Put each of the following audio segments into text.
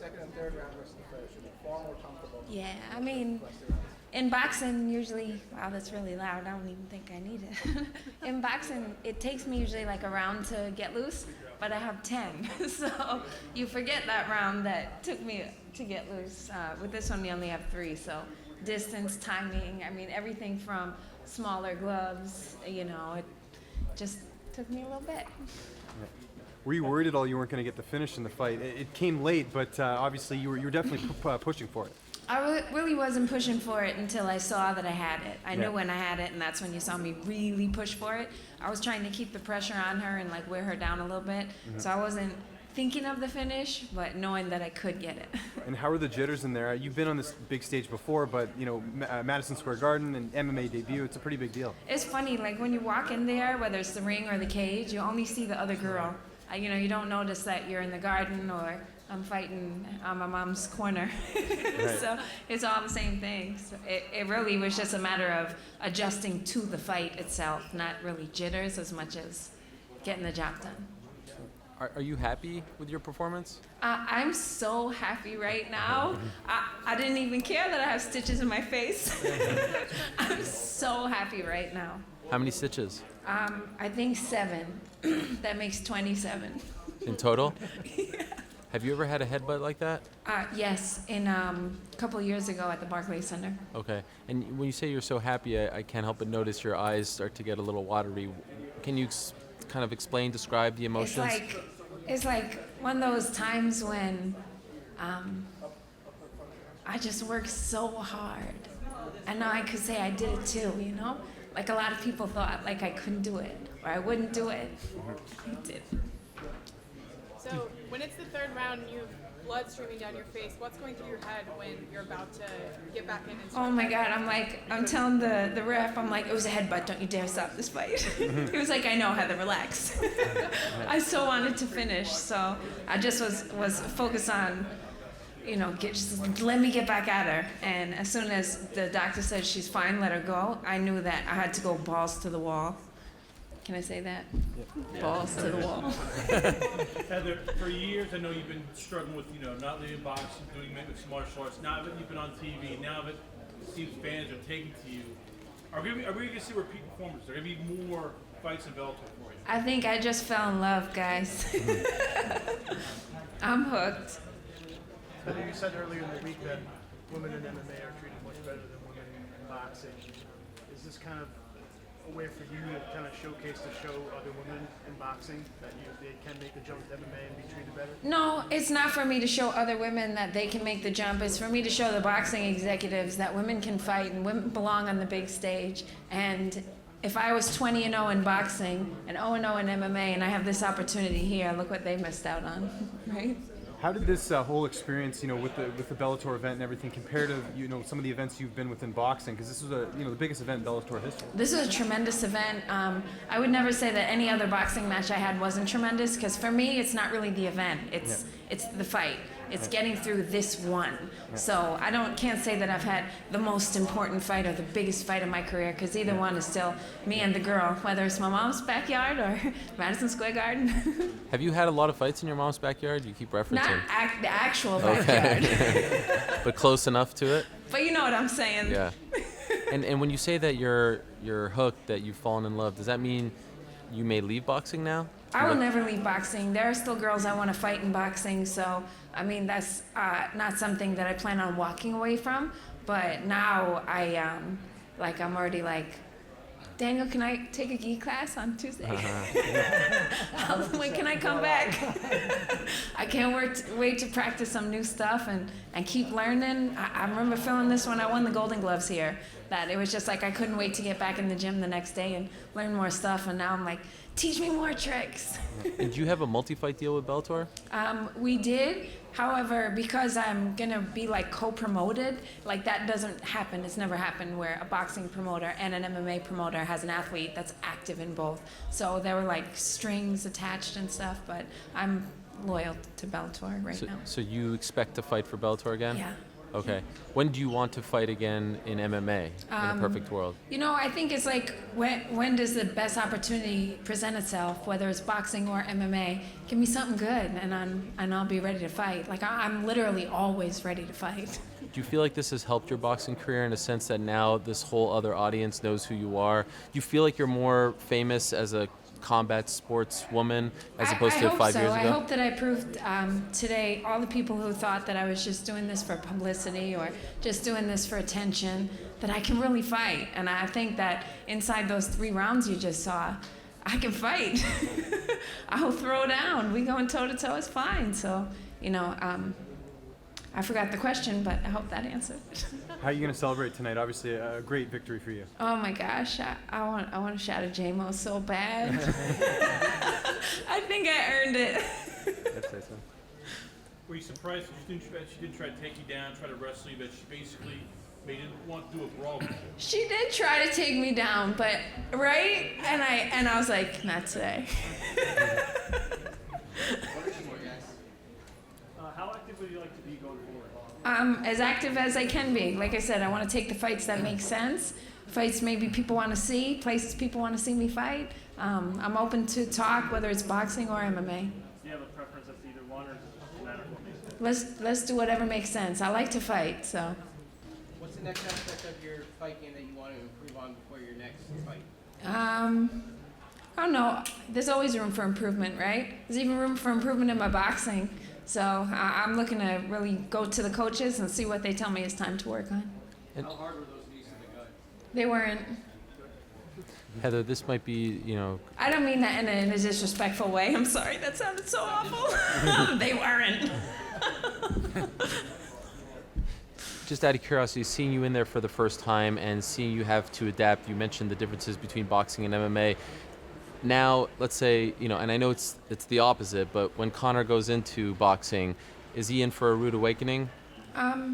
second and third round versus the first, you'll be far more comfortable. Yeah, I mean, in boxing, usually, wow, that's really loud. I don't even think I need it. In boxing, it takes me usually like a round to get loose, but I have 10. So you forget that round that took me to get loose. With this one, we only have 3. So distance, timing, I mean, everything from smaller gloves, it just took me a little bit. Were you worried at all you weren't going to get the finish in the fight? It came late, but obviously you were definitely pushing for it. I really wasn't pushing for it until I saw that I had it. I knew when I had it, and that's when you saw me really push for it. I was trying to keep the pressure on her and like wear her down a little bit. Mm-hmm. So I wasn't thinking of the finish, but knowing that I could get it. And how are the jitters in there? You've been on this big stage before, but Madison Square Garden and MMA debut, it's a pretty big deal. It's funny, like when you walk in there, whether it's the ring or the cage, you only see the other girl. You don't notice that you're in the garden or I'm fighting on my mom's corner. Right. So it's all the same thing. So it really was just a matter of adjusting to the fight itself, not really jitters as much as getting the job done. Are you happy with your performance? I'm so happy right now. I didn't even care that I have stitches in my face. I'm so happy right now. How many stitches? I think 7. That makes 27. In total? Yeah. Have you ever had a headbutt like that? Yes, in a couple years ago at the Barclays Center. Okay. And when you say you're so happy, I can't help but notice your eyes start to get a little watery. Can you kind of describe the emotions? It's like one of those times when I just worked so hard. And now I could say I did it too, Like a lot of people thought like I couldn't do it or I wouldn't do it. I did. So when it's the third round and you have blood streaming down your face, what's going through your head when you're about to get back in and start? Oh my God, I'm telling the ref, I'm like, it was a headbutt, don't you dare stop this fight. He was like, I know, Heather, relax. I so wanted to finish, so I just was focused on, just let me get back at her. And as soon as the doctor said she's fine, let her go, I knew that I had to go balls to the wall. Can I say that? Yep. Balls to the wall. Heather, for years I know you've been struggling with, not leaving boxing, doing mixed martial arts. Now that you've been on TV, now that it seems fans are taking to you, are we going to see repeat performances? Are there going to be more fights in Bellator for you? I think I just fell in love, guys. I'm hooked. Heather, you said earlier in the week that women in MMA are treated much better than women in boxing. Is this kind of a way for you to kind of showcase to show other women in boxing that they can make the jump to MMA and be treated better? No, it's not for me to show other women that they can make the jump. It's for me to show the boxing executives that women can fight and women belong on the big stage. And if I was 20-0 in boxing and 0-0 in MMA and I have this opportunity here, look what they missed out on, right? How did this whole experience, with the Bellator event and everything, compare to some of the events you've been with in boxing? Because this was the biggest event in Bellator history. This was a tremendous event. I would never say that any other boxing match I had wasn't tremendous, because for me, it's not really the event. It's the fight. It's getting through this one. So I can't say that I've had the most important fight or the biggest fight of my career, because either one is still me and the girl, whether it's my mom's backyard or Madison Square Garden. Have you had a lot of fights in your mom's backyard? You keep referencing. Not the actual backyard. But close enough to it? But you know what I'm saying. Yeah. And when you say that you're hooked, that you've fallen in love, does that mean you may leave boxing now? I will never leave boxing. There are still girls I want to fight in boxing, so that's not something that I plan on walking away from. But now I'm already like, Daniel, can I take a gi class on Tuesday? When can I come back? I can't wait to practice some new stuff and keep learning. I remember feeling this when I won the Golden Gloves here, that it was just like I couldn't wait to get back in the gym the next day and learn more stuff. And now I'm like, teach me more tricks. Did you have a multi-fight deal with Bellator? We did. However, because I'm going to be co-promoted, that doesn't happen. It's never happened where a boxing promoter and an MMA promoter has an athlete that's active in both. So there were strings attached and stuff, but I'm loyal to Bellator right now. So you expect to fight for Bellator again? Yeah. Okay. When do you want to fight again in MMA in a perfect world? You know, I think it's like when does the best opportunity present itself, whether it's boxing or MMA? Give me something good, and I'll be ready to fight. Like I'm literally always ready to fight. Do you feel like this has helped your boxing career in a sense that now this whole other audience knows who you are? Do you feel like you're more famous as a combat sports woman as opposed to 5 years ago? I hope that I proved today all the people who thought that I was just doing this for publicity or just doing this for attention, that I can really fight. And I think that inside those 3 rounds you just saw, I can fight. I'll throw down. We going toe to toe is fine. So, you know, I forgot the question, but I hope that answered. How are you going to celebrate tonight? Obviously, a great victory for you. Oh my gosh, I want to shout at J-Mo so bad. I think I earned it. I'd say so. Were you surprised she didn't try to take you down, try to wrestle you, but she basically made you want to do a brawl with you? She did try to take me down, but right? And I was like, not today. How active would you like to be going forward? As active as I can be. Like I said, I want to take the fights that make sense. Fights maybe people want to see, places people want to see me fight. I'm open to talk, whether it's boxing or MMA. Do you have a preference as to either one, or does it just matter what makes sense? Let's do whatever makes sense. I like to fight, so. What's the next aspect of your fight game that you want to improve on before your next fight? I don't know. There's always room for improvement, right? There's even room for improvement in my boxing. So I'm looking to really go to the coaches and see what they tell me is time to work on. How hard were those knees in the gut? They weren't. Heather, this might be, I don't mean that in a disrespectful way. I'm sorry. That sounded so awful. They weren't. just out of curiosity, seeing you in there for the first time and seeing you have to adapt, you mentioned the differences between boxing and MMA. Now, let's say, and I know it's the opposite, but when Conor goes into boxing, is he in for a rude awakening?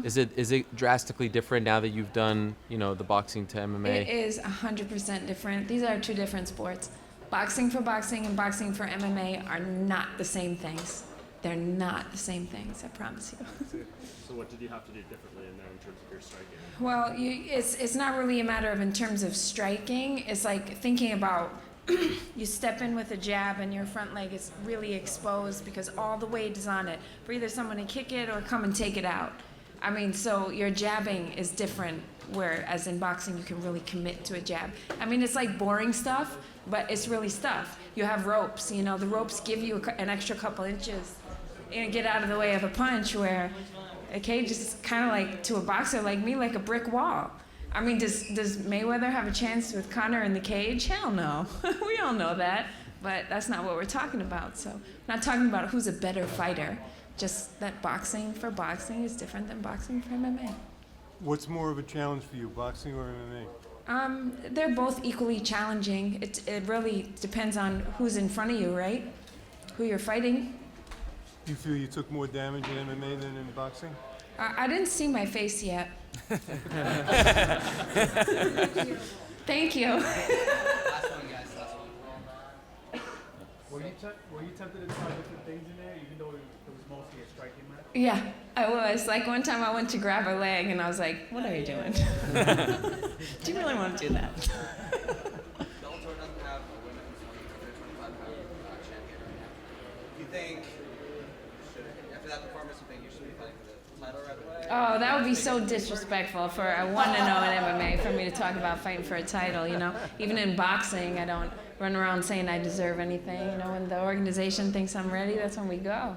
Is it drastically different now that you've done, the boxing to MMA? It is 100% different. These are 2 different sports. Boxing for boxing and boxing for MMA are not the same things. They're not the same things, I promise you. So what did you have to do differently in there in terms of your striking? Well, it's not really a matter of in terms of striking. It's like thinking about you step in with a jab and your front leg is really exposed because all the weight is on it for either someone to kick it or come and take it out. I mean, so your jabbing is different, whereas in boxing you can really commit to a jab. I mean, it's like boring stuff, but it's really stuff. You have ropes, the ropes give you an extra couple inches, get out of the way of a punch, where a cage is kind of like, to a boxer like me, like a brick wall. I mean, does Mayweather have a chance with Conor in the cage? Hell no. We all know that, but that's not what we're talking about. So, not talking about who's a better fighter, just that boxing for boxing is different than boxing for MMA. What's more of a challenge for you, boxing or MMA? They're both equally challenging. It really depends on who's in front of you, right? Who you're fighting. Do you feel you took more damage in MMA than in boxing? I didn't see my face yet. Thank you. Last one, guys. Last one. Were you tempted to try different things in there, even though it was mostly a striking match? Yeah, I was. Like one time I went to grab her leg and I was like, what are you doing? Do you really want to do that? Bellator doesn't have a women's 125-pound champion right now. Do you think, after that performance, you think you should be fighting for the title right away? Oh, that would be so disrespectful for a 1-0 in MMA for me to talk about fighting for a title, Even in boxing, I don't run around saying I deserve anything. When the organization thinks I'm ready, that's when we go.